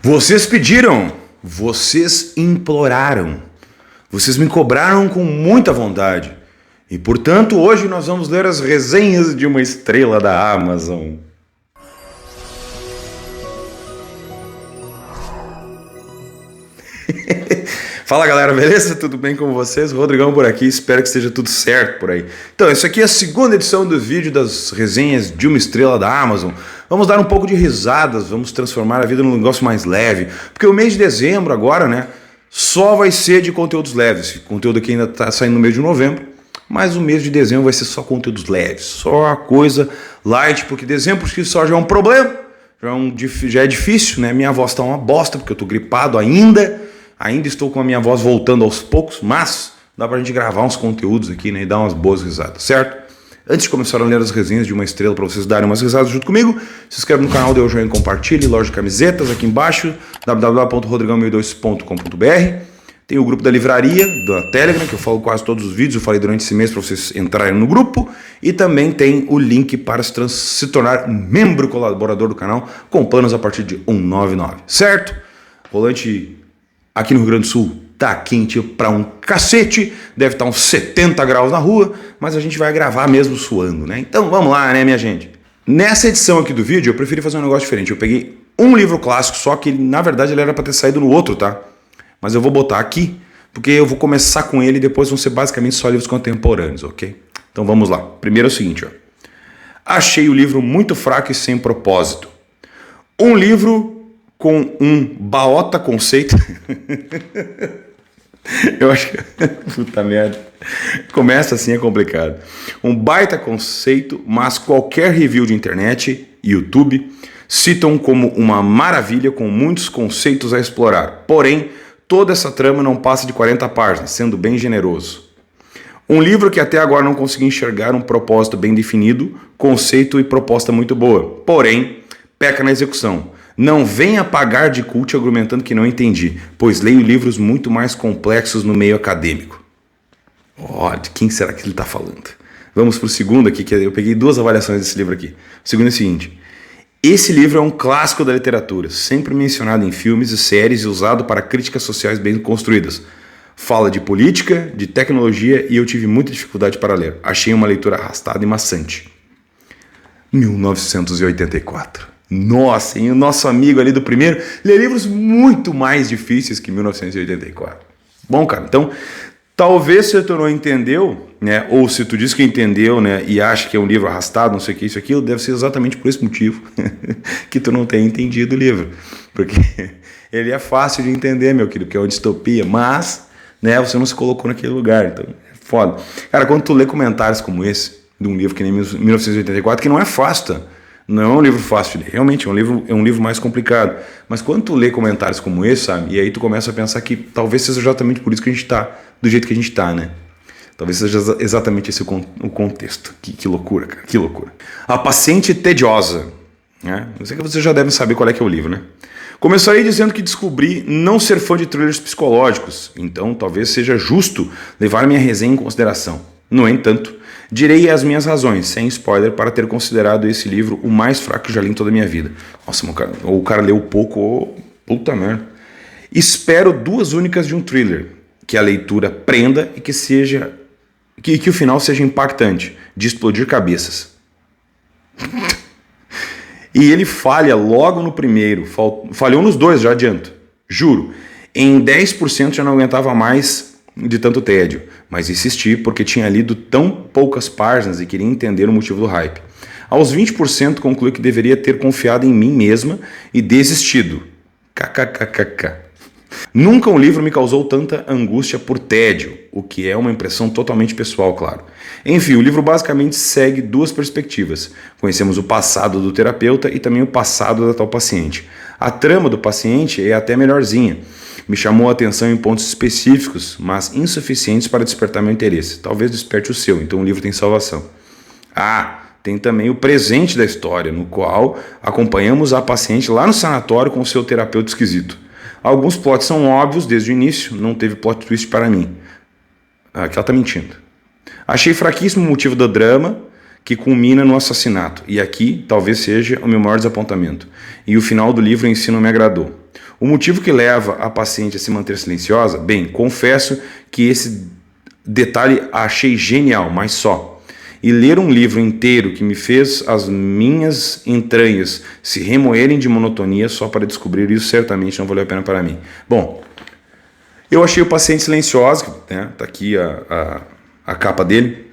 Vocês pediram, vocês imploraram, vocês me cobraram com muita vontade. E, portanto, hoje nós vamos ler as resenhas de uma estrela da Amazon. Fala galera, beleza? Tudo bem com vocês? Rodrigão por aqui, espero que esteja tudo certo por aí. Então, isso aqui é a segunda edição do vídeo das resenhas de uma estrela da Amazon. Vamos dar um pouco de risadas, vamos transformar a vida num negócio mais leve. Porque o mês de dezembro agora, né, só vai ser de conteúdos leves. O conteúdo aqui ainda está saindo no mês de novembro, mas o mês de dezembro vai ser só conteúdos leves. Só a coisa light, porque dezembro por si só já é um problema, já é difícil, né? Minha voz está uma bosta, porque eu estou gripado ainda. Ainda estou com a minha voz voltando aos poucos, mas dá pra gente gravar uns conteúdos aqui, né, e dar umas boas risadas, certo? Antes de começar a ler as resenhas de uma estrela para vocês darem umas risadas junto comigo, se inscreve no canal, dê o joinha e compartilhe, loja de camisetas aqui embaixo, www.rodrigão1002.com.br. Tem o grupo da livraria, da Telegram, que eu falo quase todos os vídeos, eu falei durante esse mês para vocês entrarem no grupo, e também tem o link para se tornar membro colaborador do canal, com planos a partir de R$1,99, certo? Rolante aqui no Rio Grande do Sul tá quente pra um cacete, deve estar uns 70 graus na rua, mas a gente vai gravar mesmo suando, né? Então vamos lá, né, minha gente? Nessa edição aqui do vídeo eu preferi fazer um negócio diferente. Eu peguei um livro clássico, só que na verdade ele era pra ter saído no outro, tá? Mas eu vou botar aqui, porque eu vou começar com ele e depois vão ser basicamente só livros contemporâneos, ok? Então vamos lá. Primeiro é o seguinte, ó. Achei o livro muito fraco e sem propósito. Um livro com um baota conceito. Eu acho que... Puta merda. Começa assim, é complicado. Um baita conceito, mas qualquer review de internet, YouTube, citam como uma maravilha com muitos conceitos a explorar. Porém, toda essa trama não passa de 40 páginas, sendo bem generoso. Um livro que até agora não consegui enxergar um propósito bem definido, conceito e proposta muito boa. Porém, peca na execução. Não venha pagar de cult argumentando que não entendi, pois leio livros muito mais complexos no meio acadêmico. De quem será que ele está falando? Vamos para o segundo aqui, que eu peguei duas avaliações desse livro aqui. O segundo é o seguinte: esse livro é um clássico da literatura, sempre mencionado em filmes e séries e usado para críticas sociais bem construídas. Fala de política, de tecnologia e eu tive muita dificuldade para ler. Achei uma leitura arrastada e maçante. 1984. Nossa, e o nosso amigo ali do primeiro lê livros muito mais difíceis que 1984. Bom, cara, então, talvez se tu não entendeu, né, ou se tu diz que entendeu, né, e acha que é um livro arrastado, não sei o que, isso, aquilo, deve ser exatamente por esse motivo que tu não tem entendido o livro. Porque ele é fácil de entender, meu querido, porque é uma distopia, mas, né, você não se colocou naquele lugar, então é foda. Cara, quando tu lê comentários como esse, de um livro que nem 1984, que não é fácil, tá? Não é um livro fácil de ler, realmente é um livro mais complicado. Mas quando tu lê comentários como esse, sabe, e aí tu começa a pensar que talvez seja exatamente por isso que a gente tá do jeito que a gente tá, né? Talvez seja exatamente esse o contexto. Que loucura, cara, que loucura. A Paciente Tediosa, né? Eu sei que vocês já devem saber qual é que é o livro, né? Começarei dizendo que descobri não ser fã de thrillers psicológicos, então talvez seja justo levar minha resenha em consideração. No entanto, direi as minhas razões, sem spoiler, para ter considerado esse livro o mais fraco que já li em toda a minha vida. Nossa, o cara leu pouco, puta merda. Espero duas únicas de um thriller, que a leitura prenda e que o final seja impactante, de explodir cabeças. E ele falha logo no primeiro, falhou nos dois, já adianto, juro. Em 10% já não aguentava mais de tanto tédio, mas insisti porque tinha lido tão poucas páginas e queria entender o motivo do hype. Aos 20% concluí que deveria ter confiado em mim mesma e desistido. KKKKK. Nunca um livro me causou tanta angústia por tédio, o que é uma impressão totalmente pessoal, claro. Enfim, o livro basicamente segue duas perspectivas. Conhecemos o passado do terapeuta e também o passado da tal paciente. A trama do paciente é até melhorzinha. Me chamou a atenção em pontos específicos, mas insuficientes para despertar meu interesse. Talvez desperte o seu, então o livro tem salvação. Tem também o presente da história, no qual acompanhamos a paciente lá no sanatório com o seu terapeuta esquisito. Alguns plots são óbvios desde o início, não teve plot twist para mim. Que ela tá mentindo. Achei fraquíssimo o motivo do drama, que culmina no assassinato, e aqui talvez seja o meu maior desapontamento. E o final do livro em si não me agradou. O motivo que leva a paciente a se manter silenciosa? Bem, confesso que esse detalhe achei genial, mas só. E ler um livro inteiro que me fez as minhas entranhas se remoerem de monotonia só para descobrir isso certamente não valeu a pena para mim. Bom, eu achei o Paciente Silenciosa, né? Tá aqui a capa dele.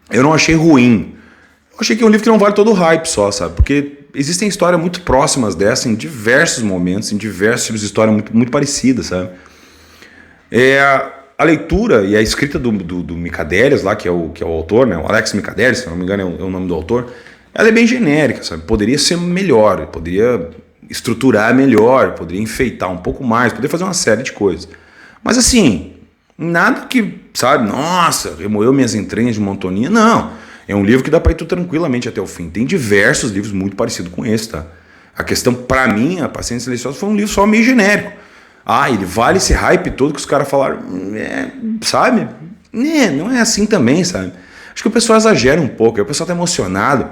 Eu não achei ruim. Eu achei que é um livro que não vale todo o hype só, sabe? Porque existem histórias muito próximas dessa em diversos momentos, em diversos tipos de história muito parecidas, sabe? A leitura e a escrita do Michadelis, lá, que é o autor, né? O Alex Michadelis, se não me engano é o nome do autor, ela é bem genérica, sabe? Poderia ser melhor, poderia estruturar melhor, poderia enfeitar um pouco mais, poderia fazer uma série de coisas. Mas assim, nada que, sabe, nossa, remoeu minhas entranhas de monotonia, não. É um livro que dá para ir tranquilamente até o fim. Tem diversos livros muito parecidos com esse, tá? A questão, para mim, A Paciente Silenciosa foi um livro só meio genérico. Ele vale esse hype todo que os caras falaram, sabe? Não é assim também, sabe? Acho que o pessoal exagera um pouco, o pessoal tá emocionado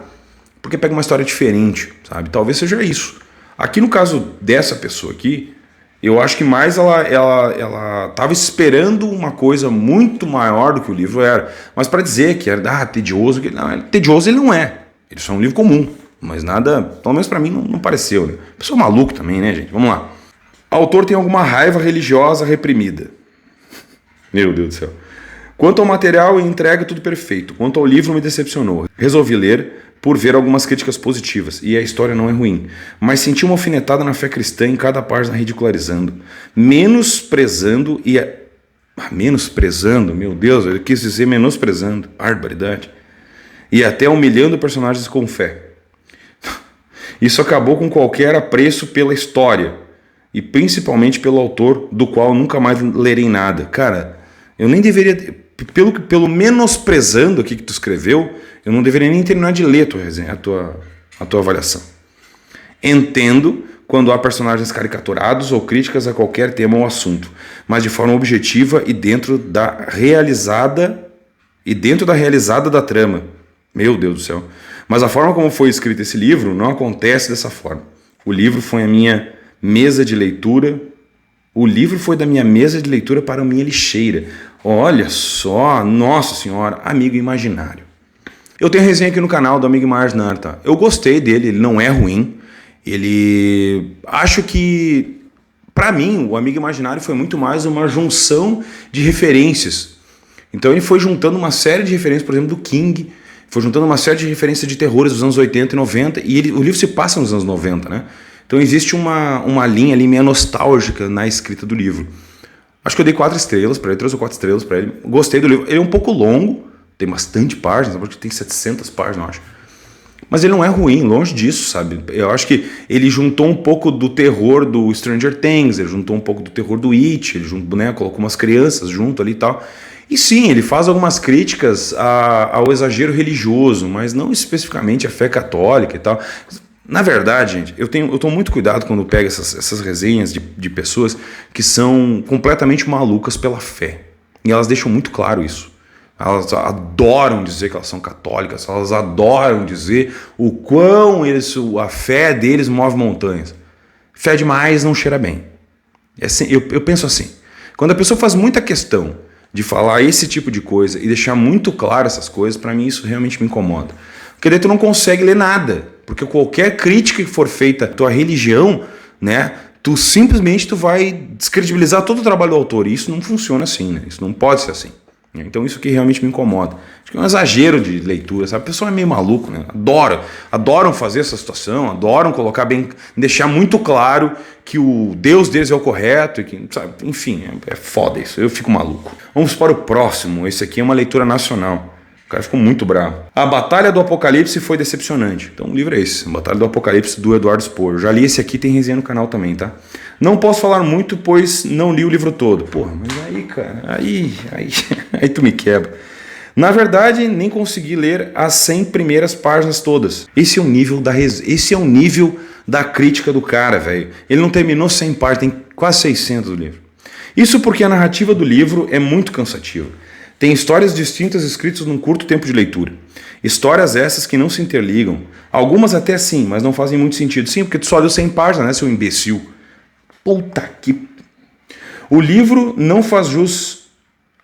porque pega uma história diferente, sabe? Talvez seja isso. Aqui no caso dessa pessoa aqui, eu acho que mais ela tava esperando uma coisa muito maior do que o livro era. Mas para dizer que era tedioso, tedioso ele não é. Ele só é um livro comum, mas nada, pelo menos para mim não pareceu, né? Pessoa maluco também, né, gente? Vamos lá. O autor tem alguma raiva religiosa reprimida. Meu Deus do céu. Quanto ao material e entrega, tudo perfeito. Quanto ao livro, me decepcionou. Resolvi ler por ver algumas críticas positivas. E a história não é ruim. Mas senti uma alfinetada na fé cristã em cada página ridicularizando. Menosprezando, meu Deus, ele quis dizer menosprezando. Barbaridade. E até humilhando personagens com fé. Isso acabou com qualquer apreço pela história. E principalmente pelo autor, do qual nunca mais lerei nada. Cara, eu nem deveria... Pelo menosprezando aqui que tu escreveu, eu não deveria nem terminar de ler a tua resenha, a tua avaliação. Entendo quando há personagens caricaturados ou críticas a qualquer tema ou assunto, mas de forma objetiva e dentro da realizada da trama. Meu Deus do céu. Mas a forma como foi escrito esse livro não acontece dessa forma. O livro foi a minha mesa de leitura. O livro foi da minha mesa de leitura para a minha lixeira. Olha só, nossa senhora, Amigo Imaginário. Eu tenho resenha aqui no canal do Amigo Imaginário, tá? Eu gostei dele, ele não é ruim. Acho que, para mim, o Amigo Imaginário foi muito mais uma junção de referências. Então ele foi juntando uma série de referências, por exemplo, do King, foi juntando uma série de referências de terrores dos anos 80 e 90, e o livro se passa nos anos 90, né? Então existe uma linha ali meio nostálgica na escrita do livro. Acho que eu dei 4 estrelas para ele, 3 ou 4 estrelas para ele. Gostei do livro. Ele é um pouco longo, tem bastante páginas, acho que tem 700 páginas, eu acho. Mas ele não é ruim, longe disso, sabe? Eu acho que ele juntou um pouco do terror do Stranger Things, ele juntou um pouco do terror do It, ele colocou umas crianças junto ali e tal. E sim, ele faz algumas críticas ao exagero religioso, mas não especificamente à fé católica e tal. Na verdade, gente, eu tomo muito cuidado quando eu pego essas resenhas de pessoas que são completamente malucas pela fé. E elas deixam muito claro isso. Elas adoram dizer que elas são católicas, elas adoram dizer o quão a fé deles move montanhas. Fé demais não cheira bem. Eu penso assim, quando a pessoa faz muita questão de falar esse tipo de coisa e deixar muito claro essas coisas, para mim isso realmente me incomoda. Porque daí tu não consegue ler nada. Porque qualquer crítica que for feita à tua religião, né, tu vai descredibilizar todo o trabalho do autor. E isso não funciona assim, né? Isso não pode ser assim. Então isso que realmente me incomoda. Acho que é um exagero de leitura, sabe? A pessoa é meio maluco, né? Adoram fazer essa situação, adoram colocar deixar muito claro que o Deus deles é o correto, e que, sabe? Enfim, é foda isso. Eu fico maluco. Vamos para o próximo. Esse aqui é uma leitura nacional. O cara ficou muito bravo. A Batalha do Apocalipse foi decepcionante. Então o livro é esse. A Batalha do Apocalipse, do Eduardo Spohr. Eu já li esse aqui, tem resenha no canal também, tá? Não posso falar muito, pois não li o livro todo. Porra, mas aí, cara, aí tu me quebra. Na verdade, nem consegui ler as 100 primeiras páginas todas. Esse é o nível da crítica do cara, velho. Ele não terminou 100 páginas, tem quase 600 do livro. Isso porque a narrativa do livro é muito cansativa. Tem histórias distintas escritas num curto tempo de leitura. Histórias essas que não se interligam. Algumas até sim, mas não fazem muito sentido. Sim, porque tu só leu 100 páginas, né, seu imbecil? Puta que... O livro não faz jus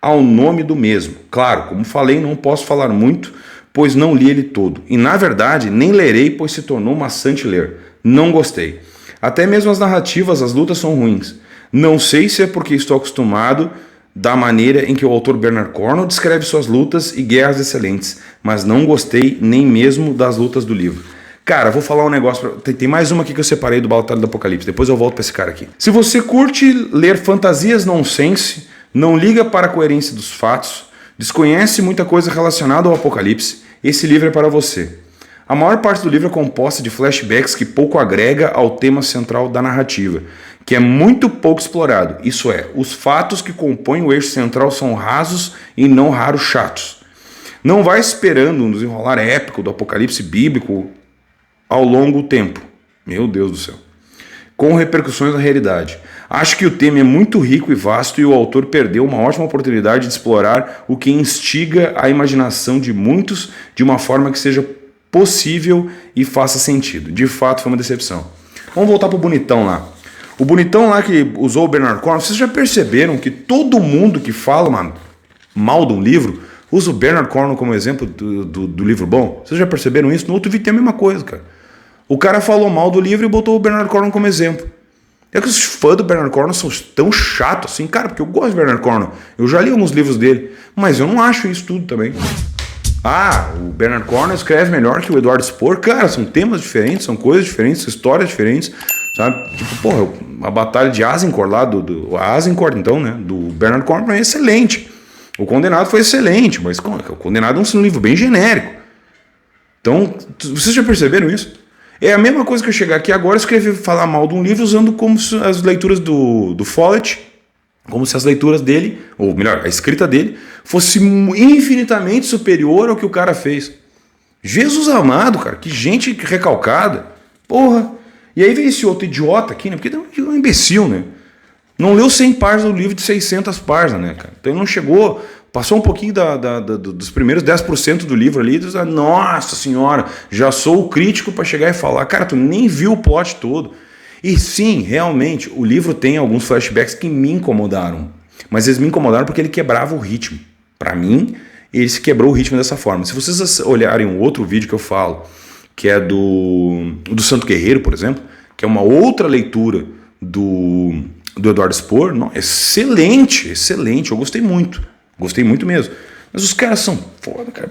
ao nome do mesmo. Claro, como falei, não posso falar muito, pois não li ele todo. E na verdade, nem lerei, pois se tornou maçante ler. Não gostei. Até mesmo as narrativas, as lutas são ruins. Não sei se é porque estou acostumado da maneira em que o autor Bernard Cornwell descreve suas lutas e guerras excelentes, mas não gostei nem mesmo das lutas do livro. Cara, vou falar um negócio, tem mais uma aqui que eu separei do Batalha do Apocalipse, depois eu volto para esse cara aqui. Se você curte ler fantasias nonsense, não liga para a coerência dos fatos, desconhece muita coisa relacionada ao Apocalipse, esse livro é para você. A maior parte do livro é composta de flashbacks que pouco agrega ao tema central da narrativa, que é muito pouco explorado. Isso é, os fatos que compõem o eixo central são rasos e não raros chatos. Não vai esperando um desenrolar épico do Apocalipse bíblico ao longo do tempo. Meu Deus do céu. Com repercussões na realidade. Acho que o tema é muito rico e vasto e o autor perdeu uma ótima oportunidade de explorar o que instiga a imaginação de muitos de uma forma que seja possível e faça sentido. De fato, foi uma decepção. Vamos voltar pro bonitão lá. O bonitão lá que usou o Bernard Cornwell, vocês já perceberam que todo mundo que fala mal de um livro usa o Bernard Cornwell como exemplo do livro bom? Vocês já perceberam isso? No outro vídeo tem a mesma coisa, cara. O cara falou mal do livro e botou o Bernard Cornwell como exemplo. É que os fãs do Bernard Cornwell são tão chatos assim, cara, porque eu gosto do Bernard Cornwell. Eu já li alguns livros dele, mas eu não acho isso tudo também. Ah, o Bernard Cornwell escreve melhor que o Edward Spohr. Cara, são temas diferentes, são coisas diferentes, são histórias diferentes, sabe? Tipo, porra, a Batalha de Azincourt lá, Azincourt então, né, do Bernard Cornwell é excelente. O Condenado foi excelente, mas o Condenado é um livro bem genérico. Então, vocês já perceberam isso? É a mesma coisa que eu chegar aqui agora e falar mal de um livro usando como as leituras do Follett, como se as leituras dele, ou melhor, a escrita dele, fosse infinitamente superior ao que o cara fez. Jesus amado, cara, que gente recalcada. Porra. E aí vem esse outro idiota aqui, né? Porque é um imbecil, né? Não leu 100 páginas do livro de 600 páginas, né, cara? Então ele não chegou, passou um pouquinho dos primeiros 10% do livro ali, e diz, nossa senhora, já sou o crítico para chegar e falar. Cara, tu nem viu o plot todo. E sim, realmente, o livro tem alguns flashbacks que me incomodaram. Mas eles me incomodaram porque ele quebrava o ritmo. Para mim, ele se quebrou o ritmo dessa forma. Se vocês olharem um outro vídeo que eu falo, que é do Santo Guerreiro, por exemplo, que é uma outra leitura do Edward Spohr, não, excelente, excelente, eu gostei muito mesmo. Mas os caras são foda, cara.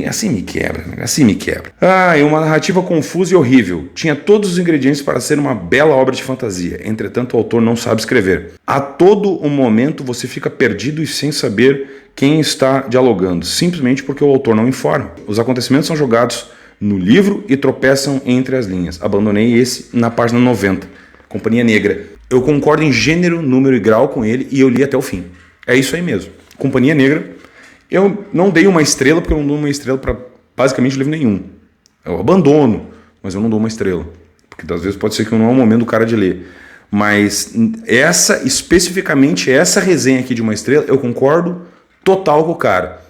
Assim me quebra. Ah, é uma narrativa confusa e horrível. Tinha todos os ingredientes para ser uma bela obra de fantasia. Entretanto, o autor não sabe escrever. A todo um momento você fica perdido e sem saber quem está dialogando, simplesmente porque o autor não informa. Os acontecimentos são jogados no livro e tropeçam entre as linhas. Abandonei esse na página 90. Companhia Negra. Eu concordo em gênero, número e grau com ele e eu li até o fim. É isso aí mesmo. Companhia Negra. Eu não dei uma estrela, porque eu não dou uma estrela para basicamente livro nenhum. Eu abandono, mas eu não dou uma estrela. Porque às vezes pode ser que não é o momento do cara de ler. Mas especificamente essa resenha aqui de uma estrela, eu concordo total com o cara.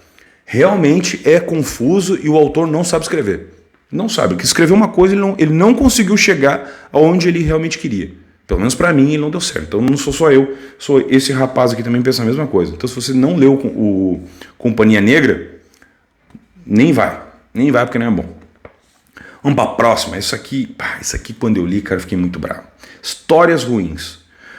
Realmente é confuso e o autor não sabe escrever. Não sabe. Que escreveu uma coisa, ele não conseguiu chegar aonde ele realmente queria. Pelo menos pra mim ele não deu certo. Então não sou só eu, sou esse rapaz aqui também pensa a mesma coisa. Então se você não leu o Companhia Negra, nem vai porque não é bom. Vamos pra próxima. Isso aqui quando eu li, cara, eu fiquei muito bravo. Histórias ruins.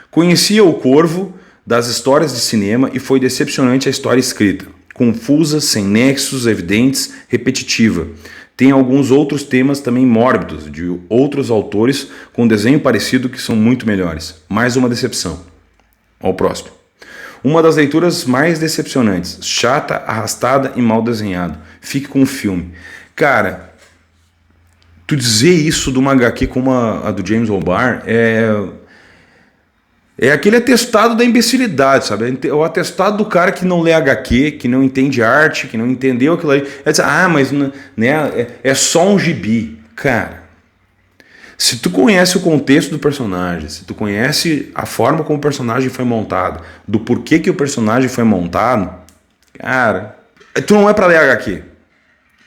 Conhecia o Corvo das histórias de cinema e foi decepcionante a história escrita. Confusa, sem nexos evidentes, repetitiva. Tem alguns outros temas também mórbidos, de outros autores com desenho parecido que são muito melhores. Mais uma decepção. Ao próximo. Uma das leituras mais decepcionantes. Chata, arrastada e mal desenhado. Fique com o filme. Cara, tu dizer isso de uma HQ como a do James O'Barr é aquele atestado da imbecilidade, sabe? É o atestado do cara que não lê HQ, que não entende arte, que não entendeu aquilo ali. É dizer, mas né, é só um gibi. Cara, se tu conhece o contexto do personagem, se tu conhece a forma como o personagem foi montado, do porquê que o personagem foi montado, cara, tu não é pra ler HQ.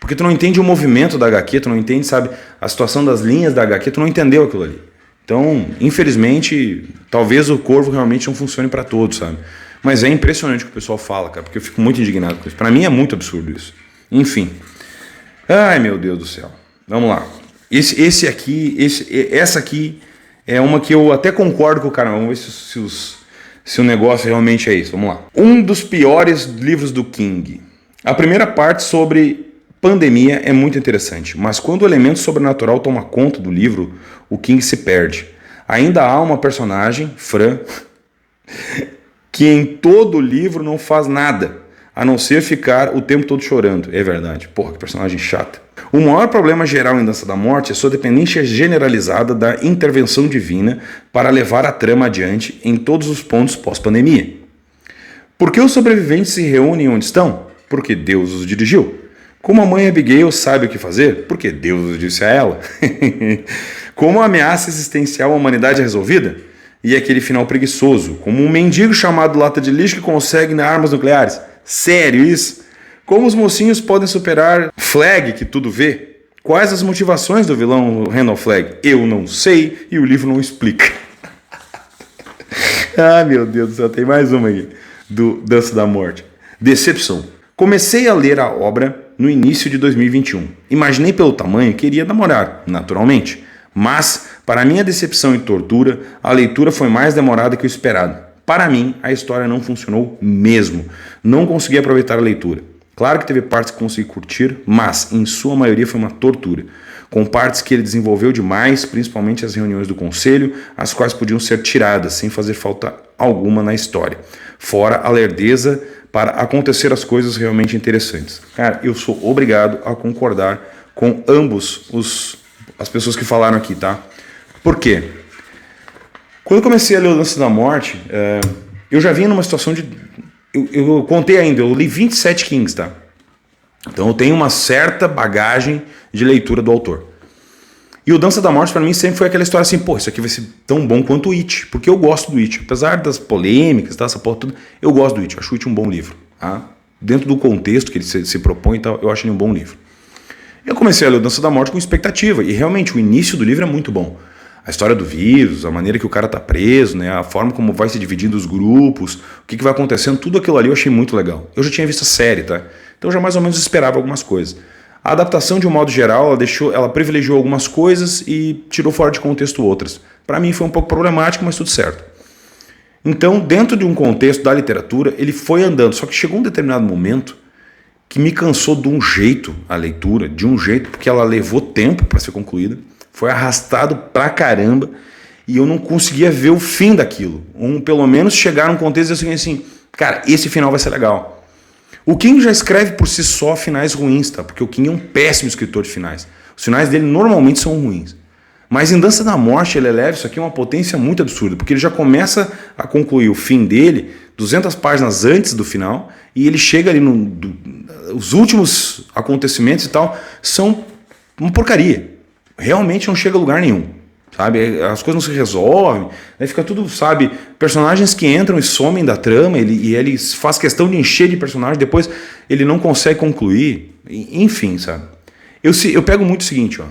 Porque tu não entende o movimento da HQ, tu não entende, sabe, a situação das linhas da HQ, tu não entendeu aquilo ali. Então, infelizmente, talvez o Corvo realmente não funcione para todos, sabe? Mas é impressionante o que o pessoal fala, cara, porque eu fico muito indignado com isso. Para mim é muito absurdo isso. Enfim. Ai, meu Deus do céu. Vamos lá. Essa aqui é uma que eu até concordo com o cara. Vamos ver se o negócio realmente é isso. Vamos lá. Um dos piores livros do King. A primeira parte sobre pandemia é muito interessante, mas quando o elemento sobrenatural toma conta do livro, o King se perde. Ainda há uma personagem, Fran, que em todo o livro não faz nada, a não ser ficar o tempo todo chorando. É verdade. Porra, que personagem chata. O maior problema geral em Dança da Morte é sua dependência generalizada da intervenção divina para levar a trama adiante em todos os pontos pós-pandemia. Por que os sobreviventes se reúnem onde estão? Porque Deus os dirigiu. Como a mãe Abigail sabe o que fazer? Porque Deus os disse a ela. Como a ameaça existencial à humanidade é resolvida? E aquele final preguiçoso, como um mendigo chamado lata de lixo que consegue armas nucleares. Sério isso? Como os mocinhos podem superar Flag, que tudo vê? Quais as motivações do vilão Randall Flag? Eu não sei e o livro não explica. Ah, meu Deus do céu, tem mais uma aqui, do Dança da Morte. Decepção. Comecei a ler a obra no início de 2021. Imaginei pelo tamanho que iria demorar, naturalmente. Mas, para minha decepção e tortura, a leitura foi mais demorada que o esperado. Para mim, a história não funcionou mesmo. Não consegui aproveitar a leitura. Claro que teve partes que consegui curtir, mas, em sua maioria, foi uma tortura. Com partes que ele desenvolveu demais, principalmente as reuniões do conselho, as quais podiam ser tiradas, sem fazer falta alguma na história. Fora a lerdeza para acontecer as coisas realmente interessantes. Cara, eu sou obrigado a concordar com as pessoas que falaram aqui, tá? Por quê? Quando eu comecei a ler o Dança da Morte, eu já vinha numa situação de... Eu contei ainda, eu li 27 Kings, tá? Então eu tenho uma certa bagagem de leitura do autor. E o Dança da Morte para mim sempre foi aquela história assim, pô, isso aqui vai ser tão bom quanto o It, porque eu gosto do It. Apesar das polêmicas, tá, essa porra toda, eu gosto do It, eu acho o It um bom livro. Tá? Dentro do contexto que ele se propõe, tá, eu acho ele um bom livro. Eu comecei a ler o Dança da Morte com expectativa, e realmente o início do livro é muito bom. A história do vírus, a maneira que o cara tá preso, né, a forma como vai se dividindo os grupos, o que vai acontecendo, tudo aquilo ali eu achei muito legal. Eu já tinha visto a série, tá? Então eu já mais ou menos esperava algumas coisas. A adaptação, de um modo geral, ela privilegiou algumas coisas e tirou fora de contexto outras. Para mim foi um pouco problemático, mas tudo certo. Então, dentro de um contexto da literatura, ele foi andando, só que chegou um determinado momento que me cansou de um jeito a leitura, de um jeito, porque ela levou tempo para ser concluída, foi arrastado pra caramba e eu não conseguia ver o fim daquilo. Pelo menos chegar num contexto assim, cara, esse final vai ser legal. O King já escreve por si só finais ruins, tá? Porque o King é um péssimo escritor de finais. Os finais dele normalmente são ruins. Mas em Dança da Morte ele eleva isso aqui a uma potência muito absurda, porque ele já começa a concluir o fim dele 200 páginas antes do final e ele chega ali os últimos acontecimentos e tal são uma porcaria. Realmente não chega a lugar nenhum, sabe? As coisas não se resolvem, aí fica tudo, sabe? Personagens que entram e somem da trama, ele faz questão de encher de personagens, depois ele não consegue concluir, enfim, sabe? Eu pego muito o seguinte, ó.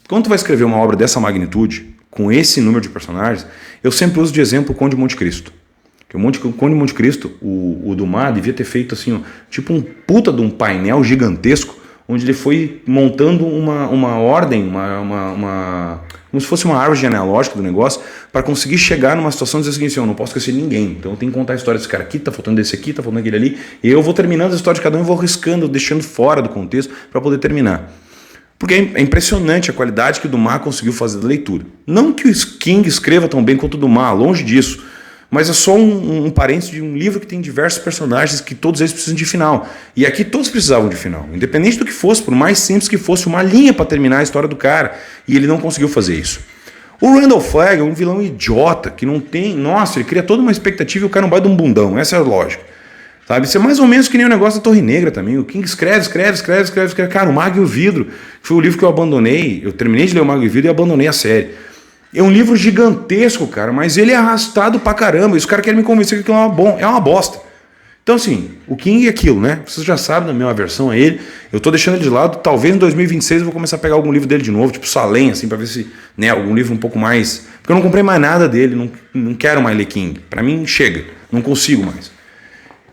Quando tu vai escrever uma obra dessa magnitude, com esse número de personagens, eu sempre uso de exemplo o Conde de Monte Cristo. O Conde de Monte Cristo, o Dumas, devia ter feito assim, ó, tipo um puta de um painel gigantesco, onde ele foi montando uma ordem, como se fosse uma árvore genealógica do negócio, para conseguir chegar numa situação de dizer o seguinte, eu não posso esquecer ninguém, então eu tenho que contar a história desse cara aqui, tá faltando desse aqui, tá faltando aquele ali, e eu vou terminando a história de cada um e vou riscando, deixando fora do contexto para poder terminar. Porque é impressionante a qualidade que o Dumas conseguiu fazer da leitura. Não que o King escreva tão bem quanto o Dumas, longe disso, mas é só um parênteses de um livro que tem diversos personagens que todos eles precisam de final. E aqui todos precisavam de final. Independente do que fosse, por mais simples que fosse, uma linha para terminar a história do cara. E ele não conseguiu fazer isso. O Randall Flagg é um vilão idiota, que não tem... Nossa, ele cria toda uma expectativa e o cara não vai de um bundão. Essa é a lógica. Sabe? Isso é mais ou menos que nem o negócio da Torre Negra também. O King escreve. Cara, o Mago e o Vidro, que foi o livro que eu abandonei. Eu terminei de ler o Mago e o Vidro e abandonei a série. É um livro gigantesco, cara, mas ele é arrastado pra caramba. E os caras querem me convencer que aquilo é uma bosta. Então, assim, o King é aquilo, né? Vocês já sabem da minha aversão a ele. Eu tô deixando ele de lado. Talvez em 2026 eu vou começar a pegar algum livro dele de novo, tipo Salem, assim, pra ver se, né, algum livro um pouco mais... Porque eu não comprei mais nada dele, não quero mais ler King. Pra mim, chega. Não consigo mais.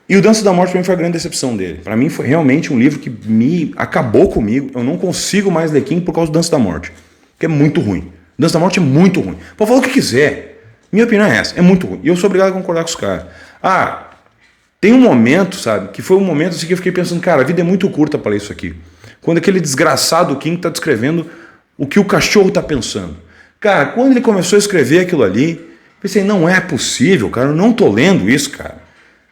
E o Dança da Morte pra mim foi a grande decepção dele. Pra mim foi realmente um livro que me acabou comigo. Eu não consigo mais ler King por causa do Dança da Morte. Porque é muito ruim. O Dança da Morte é muito ruim. Pode falar o que quiser. Minha opinião é essa. É muito ruim. E eu sou obrigado a concordar com os caras. Tem um momento, sabe, que foi um momento assim que eu fiquei pensando, cara, a vida é muito curta para ler isso aqui. Quando aquele desgraçado King tá descrevendo o que o cachorro tá pensando. Cara, quando ele começou a escrever aquilo ali, pensei, não é possível, cara, eu não tô lendo isso, cara.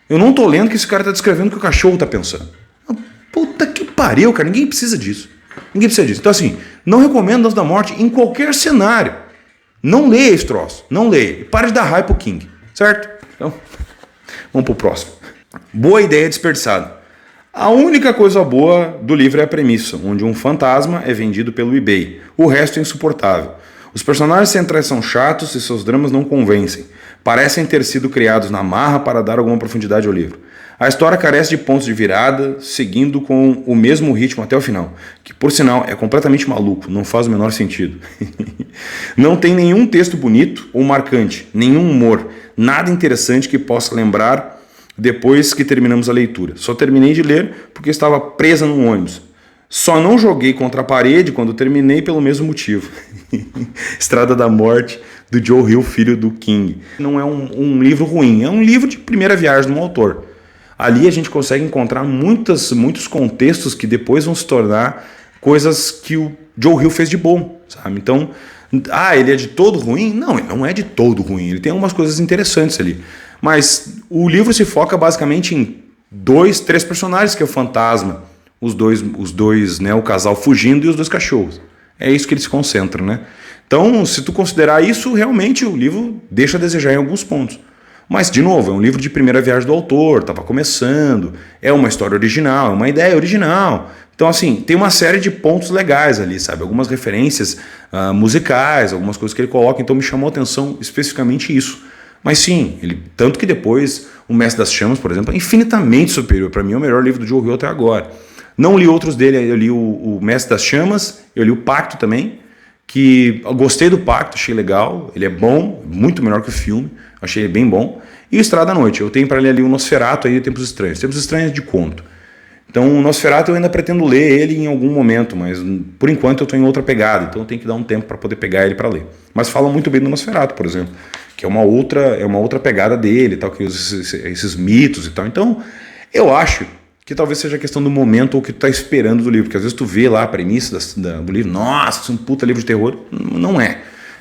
Eu não tô lendo que esse cara tá descrevendo o que o cachorro tá pensando. Puta que pariu, cara, ninguém precisa disso. Ninguém precisa disso. Então assim, não recomendo Dança da Morte em qualquer cenário. Não leia esse troço, não leia. E pare de dar raiva pro King, certo? Então, vamos pro próximo. Boa ideia desperdiçada. A única coisa boa do livro é a premissa, onde um fantasma é vendido pelo eBay. O resto é insuportável. Os personagens centrais são chatos e seus dramas não convencem. Parecem ter sido criados na marra para dar alguma profundidade ao livro. A história carece de pontos de virada, seguindo com o mesmo ritmo até o final, que por sinal é completamente maluco, não faz o menor sentido. Não tem nenhum texto bonito ou marcante, nenhum humor, nada interessante que possa lembrar depois que terminamos a leitura. Só terminei de ler porque estava presa no ônibus. Só não joguei contra a parede quando terminei pelo mesmo motivo. Estrada da Morte, do Joe Hill, filho do King. Não é um livro ruim, é um livro de primeira viagem de um autor. Ali a gente consegue encontrar muitos contextos que depois vão se tornar coisas que o Joe Hill fez de bom, sabe? Então, ele é de todo ruim? Não, ele não é de todo ruim. Ele tem algumas coisas interessantes ali. Mas o livro se foca basicamente em 3 personagens, que é o fantasma, os dois, né, o casal fugindo e os 2 cachorros. É isso que ele se concentra, né? Então, se tu considerar isso, realmente o livro deixa a desejar em alguns pontos. Mas, de novo, é um livro de primeira viagem do autor, estava começando, é uma história original, é uma ideia original. Então, assim, tem uma série de pontos legais ali, sabe? Algumas referências musicais, algumas coisas que ele coloca, então me chamou a atenção especificamente isso. Mas sim, tanto que depois O Mestre das Chamas, por exemplo, é infinitamente superior. Para mim é o melhor livro do Joe Hill até agora. Não li outros dele, eu li o Mestre das Chamas, eu li o Pacto também, que eu gostei do Pacto, achei legal, ele é bom, muito melhor que o filme, achei ele bem bom. E o Estrada da Noite, eu tenho para ler ali o Nosferatu aí, Tempos Estranhos. Tempos Estranhos de conto. Então o Nosferatu eu ainda pretendo ler ele em algum momento, mas por enquanto eu estou em outra pegada, então eu tenho que dar um tempo para poder pegar ele para ler. Mas fala muito bem do Nosferatu, por exemplo, que é uma outra pegada dele, tal, que esses mitos e tal. Então eu acho que talvez seja a questão do momento ou o que tu está esperando do livro, porque às vezes tu vê lá a premissa do livro, nossa, isso é um puta livro de terror. Não é.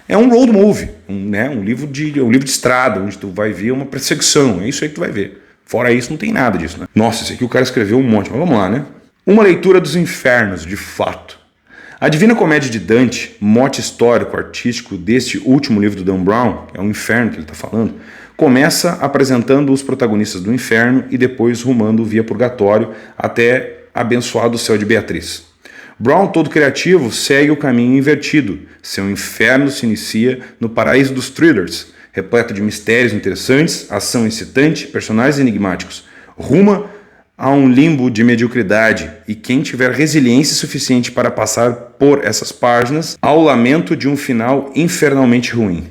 É um road movie, um livro de estrada, onde tu vai ver uma perseguição, é isso aí que tu vai ver. Fora isso, não tem nada disso, né? Nossa, esse aqui o cara escreveu um monte, mas vamos lá, né? Uma leitura dos infernos, de fato. A Divina Comédia de Dante, mote histórico-artístico deste último livro do Dan Brown, é um inferno que ele está falando, começa apresentando os protagonistas do inferno e depois rumando via purgatório até abençoado céu de Beatriz. Brown, todo criativo, segue o caminho invertido. Seu inferno se inicia no paraíso dos thrillers, repleto de mistérios interessantes, ação excitante, personagens enigmáticos. Ruma a um limbo de mediocridade e quem tiver resiliência suficiente para passar por essas páginas ao lamento de um final infernalmente ruim.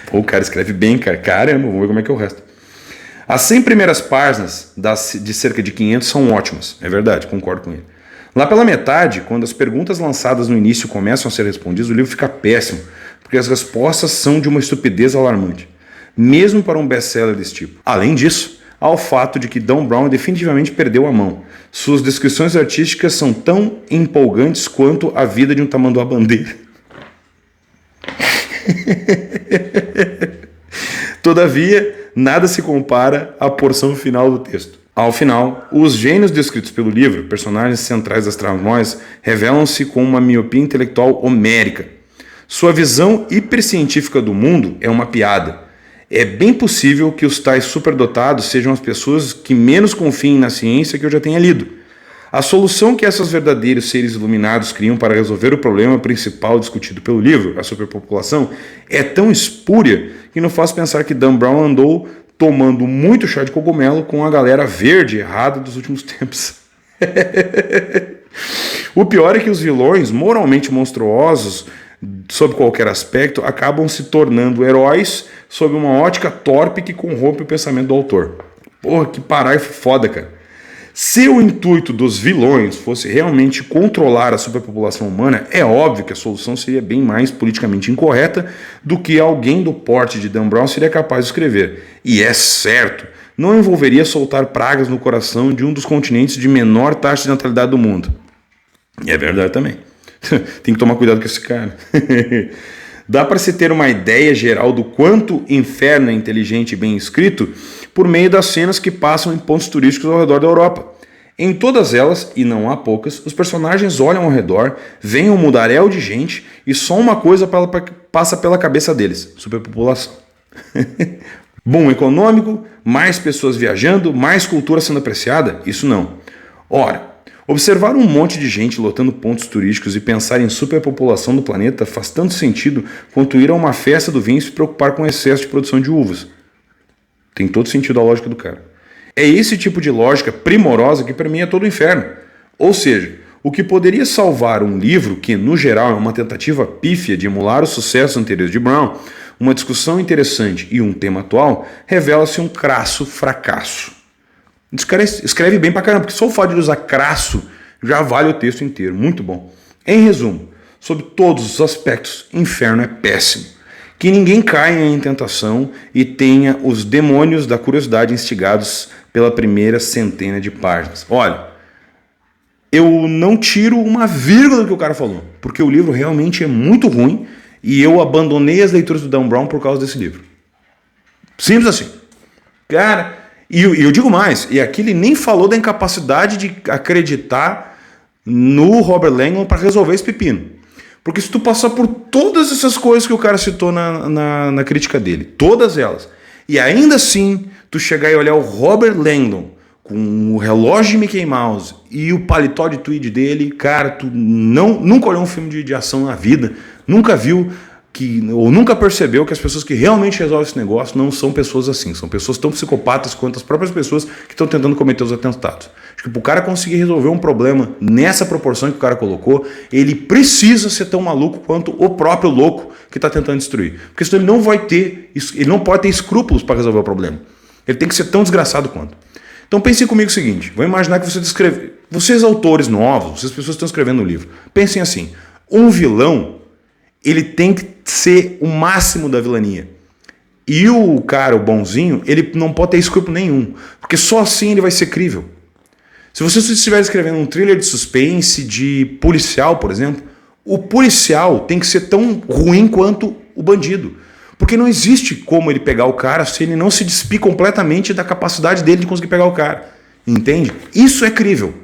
Pô, o cara escreve bem, cara. Caramba, vamos ver como é que é o resto. As 100 primeiras páginas de cerca de 500 são ótimas. É verdade, concordo com ele. Lá pela metade, quando as perguntas lançadas no início começam a ser respondidas, o livro fica péssimo, porque as respostas são de uma estupidez alarmante, mesmo para um best-seller desse tipo. Além disso, há o fato de que Dan Brown definitivamente perdeu a mão. Suas descrições artísticas são tão empolgantes quanto a vida de um tamanduá-bandeira. Todavia, nada se compara à porção final do texto. Ao final, os gênios descritos pelo livro, personagens centrais das tramóias, revelam-se com uma miopia intelectual homérica. Sua visão hipercientífica do mundo é uma piada. É bem possível que os tais superdotados sejam as pessoas que menos confiem na ciência que eu já tenha lido. A solução que esses verdadeiros seres iluminados criam para resolver o problema principal discutido pelo livro, a superpopulação, é tão espúria que nos faz pensar que Dan Brown andou tomando muito chá de cogumelo com a galera verde errada dos últimos tempos. O pior é que os vilões moralmente monstruosos, sob qualquer aspecto, acabam se tornando heróis sob uma ótica torpe que corrompe o pensamento do autor. Porra, que parágrafo foda, cara. Se o intuito dos vilões fosse realmente controlar a superpopulação humana, é óbvio que a solução seria bem mais politicamente incorreta do que alguém do porte de Dan Brown seria capaz de escrever. E é certo, não envolveria soltar pragas no coração de um dos continentes de menor taxa de natalidade do mundo. E é verdade também. Tem que tomar cuidado com esse cara. Dá para se ter uma ideia geral do quanto Inferno é inteligente e bem escrito por meio das cenas que passam em pontos turísticos ao redor da Europa. Em todas elas, e não há poucas, os personagens olham ao redor, veem um mudaréu de gente e só uma coisa passa pela cabeça deles: superpopulação. Boom econômico, mais pessoas viajando, mais cultura sendo apreciada? Isso não. Ora, observar um monte de gente lotando pontos turísticos e pensar em superpopulação do planeta faz tanto sentido quanto ir a uma festa do vinho e se preocupar com o excesso de produção de uvas. Tem todo sentido a lógica do cara. É esse tipo de lógica primorosa que permeia todo o Inferno. Ou seja, o que poderia salvar um livro que, no geral, é uma tentativa pífia de emular os sucessos anteriores de Brown, uma discussão interessante e um tema atual, revela-se um crasso fracasso. Esse cara escreve bem pra caramba, porque só o fato de ele usar crasso já vale o texto inteiro. Muito bom. Em resumo, sob todos os aspectos, Inferno é péssimo. Que ninguém caia em tentação e tenha os demônios da curiosidade instigados pela primeira centena de páginas. Olha, eu não tiro uma vírgula do que o cara falou, porque o livro realmente é muito ruim e eu abandonei as leituras do Dan Brown por causa desse livro. Simples assim. Cara, e eu digo mais, e aqui ele nem falou da incapacidade de acreditar no Robert Langdon para resolver esse pepino. Porque se tu passar por todas essas coisas que o cara citou na crítica dele, todas elas, e ainda assim tu chegar e olhar o Robert Langdon com o relógio de Mickey Mouse e o paletó de tweed dele, cara, tu nunca olhou um filme de ação na vida, nunca viu ou nunca percebeu que as pessoas que realmente resolvem esse negócio não são pessoas assim, são pessoas tão psicopatas quanto as próprias pessoas que estão tentando cometer os atentados. Acho que para o cara conseguir resolver um problema nessa proporção que o cara colocou, ele precisa ser tão maluco quanto o próprio louco que está tentando destruir. Porque senão ele não pode ter escrúpulos para resolver o problema. Ele tem que ser tão desgraçado quanto. Então pensem comigo o seguinte, vou imaginar que vocês autores novos, vocês pessoas que estão escrevendo o livro, pensem assim, um vilão, ele tem que ser o máximo da vilania. E o cara, o bonzinho, ele não pode ter escrúpulo nenhum, porque só assim ele vai ser crível. Se você estiver escrevendo um thriller de suspense, de policial, por exemplo, o policial tem que ser tão ruim quanto o bandido. Porque não existe como ele pegar o cara se ele não se despir completamente da capacidade dele de conseguir pegar o cara. Entende? Isso é crível.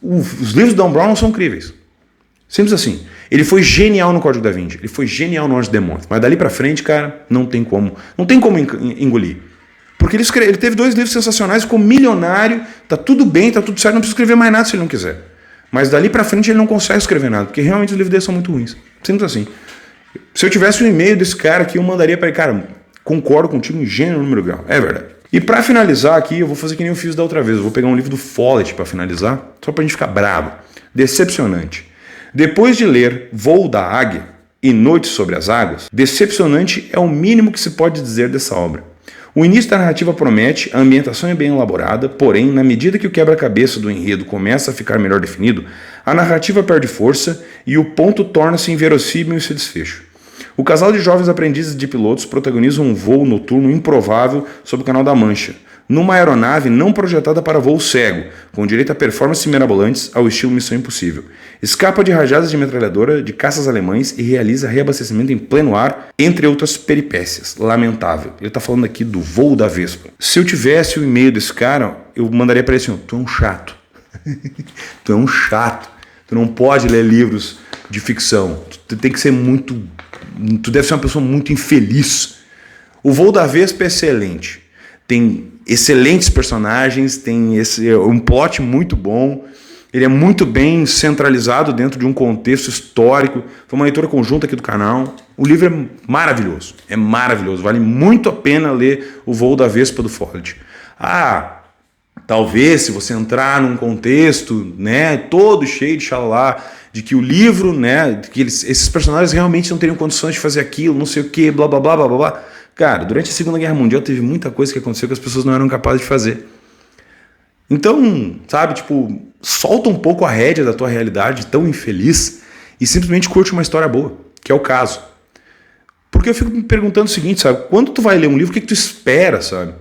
Os livros do Dan Brown não são críveis. Simples assim. Ele foi genial no Código da Vinci, ele foi genial no Anjos e Demônios, mas dali pra frente, cara, não tem como engolir. Porque ele teve 2 livros sensacionais, ficou milionário, tá tudo bem, tá tudo certo, não precisa escrever mais nada se ele não quiser. Mas dali pra frente ele não consegue escrever nada, porque realmente os livros dele são muito ruins. Simples assim. Se eu tivesse um e-mail desse cara aqui, eu mandaria pra ele, cara, concordo contigo em gênero, número, grau. É verdade. E pra finalizar aqui, eu vou fazer que nem eu fiz da outra vez, eu vou pegar um livro do Follett pra finalizar, só pra gente ficar bravo. Decepcionante. Depois de ler Voo da Águia e Noite sobre as Águas, decepcionante é o mínimo que se pode dizer dessa obra. O início da narrativa promete, a ambientação é bem elaborada, porém, na medida que o quebra-cabeça do enredo começa a ficar melhor definido, a narrativa perde força e o ponto torna-se inverossímil em seu desfecho. O casal de jovens aprendizes de pilotos protagoniza um voo noturno improvável sobre o Canal da Mancha, numa aeronave não projetada para voo cego, com direito a performances mirabolantes ao estilo Missão Impossível. Escapa de rajadas de metralhadora de caças alemães e realiza reabastecimento em pleno ar, entre outras peripécias. Lamentável. Ele está falando aqui do Voo da Vespa. Se eu tivesse o e-mail desse cara, eu mandaria para ele assim, tu é um chato. Tu é um chato. Tu não pode ler livros de ficção. Tu tem que ser muito... Tu deve ser uma pessoa muito infeliz. O Voo da Vespa é excelente. Tem excelentes personagens, tem um plot muito bom. ele é muito bem centralizado dentro de um contexto histórico. Foi uma leitura conjunta aqui do canal. O livro é maravilhoso, vale muito a pena ler O Voo da Vespa do Follett. Talvez se você entrar num contexto, né, todo cheio de xalá, de que o livro, né, que esses personagens realmente não teriam condições de fazer aquilo, não sei o que, blá blá blá blá blá. Cara, durante a Segunda Guerra Mundial teve muita coisa que aconteceu que as pessoas não eram capazes de fazer. Então, sabe, tipo, solta um pouco a rédea da tua realidade tão infeliz e simplesmente curte uma história boa, que é o caso. Porque eu fico me perguntando o seguinte, sabe, quando tu vai ler um livro, o que tu espera, sabe?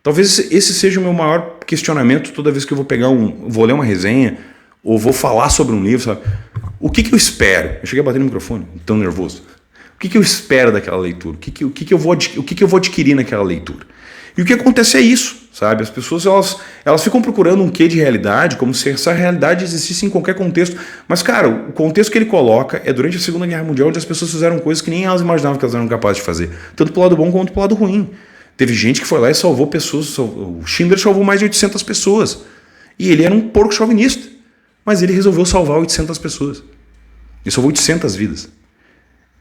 Talvez esse seja o meu maior questionamento toda vez que eu vou ler uma resenha ou vou falar sobre um livro, sabe? O que eu espero? Eu cheguei a bater no microfone, tão nervoso. O que eu espero daquela leitura? O que eu vou adquirir naquela leitura? E o que acontece é isso, sabe? As pessoas elas ficam procurando um quê de realidade, como se essa realidade existisse em qualquer contexto. Mas, cara, o contexto que ele coloca é durante a Segunda Guerra Mundial, onde as pessoas fizeram coisas que nem elas imaginavam que elas eram capazes de fazer. Tanto pro lado bom quanto pro lado ruim. Teve gente que foi lá e salvou pessoas. O Schindler salvou mais de 800 pessoas. E ele era um porco chauvinista. Mas ele resolveu salvar 800 pessoas. Ele salvou 800 vidas.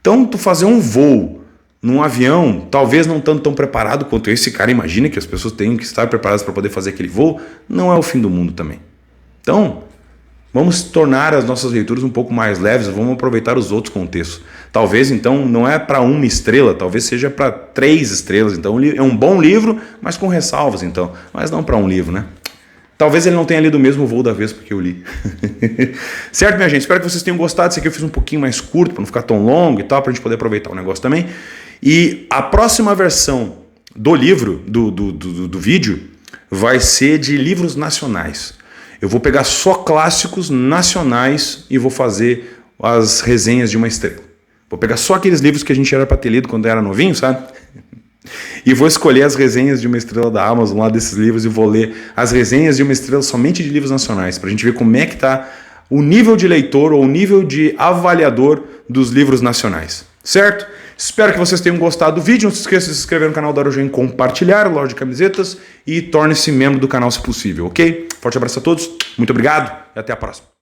Então, tu fazer um voo num avião, talvez não estando tão preparado quanto esse cara imagina que as pessoas têm que estar preparadas para poder fazer aquele voo, não é o fim do mundo também. Então, vamos tornar as nossas leituras um pouco mais leves, vamos aproveitar os outros contextos. Talvez, então, não é para 1 estrela, talvez seja para 3 estrelas. Então, é um bom livro, mas com ressalvas, então. Mas não para um livro, né? Talvez ele não tenha lido o mesmo Voo da Vespa que eu li. Certo, minha gente? Espero que vocês tenham gostado. Esse aqui eu fiz um pouquinho mais curto, para não ficar tão longo e tal, para a gente poder aproveitar o negócio também. E a próxima versão do livro, do vídeo, vai ser de livros nacionais. Eu vou pegar só clássicos nacionais e vou fazer as resenhas de 1 estrela. Vou pegar só aqueles livros que a gente era para ter lido quando era novinho, sabe? E vou escolher as resenhas de 1 estrela da Amazon lá desses livros e vou ler as resenhas de 1 estrela somente de livros nacionais, para a gente ver como é que está o nível de leitor ou o nível de avaliador dos livros nacionais. Certo? Espero que vocês tenham gostado do vídeo. Não se esqueça de se inscrever no canal da Arogen, compartilhar, loja de camisetas e torne-se membro do canal se possível, ok? Forte abraço a todos, muito obrigado e até a próxima.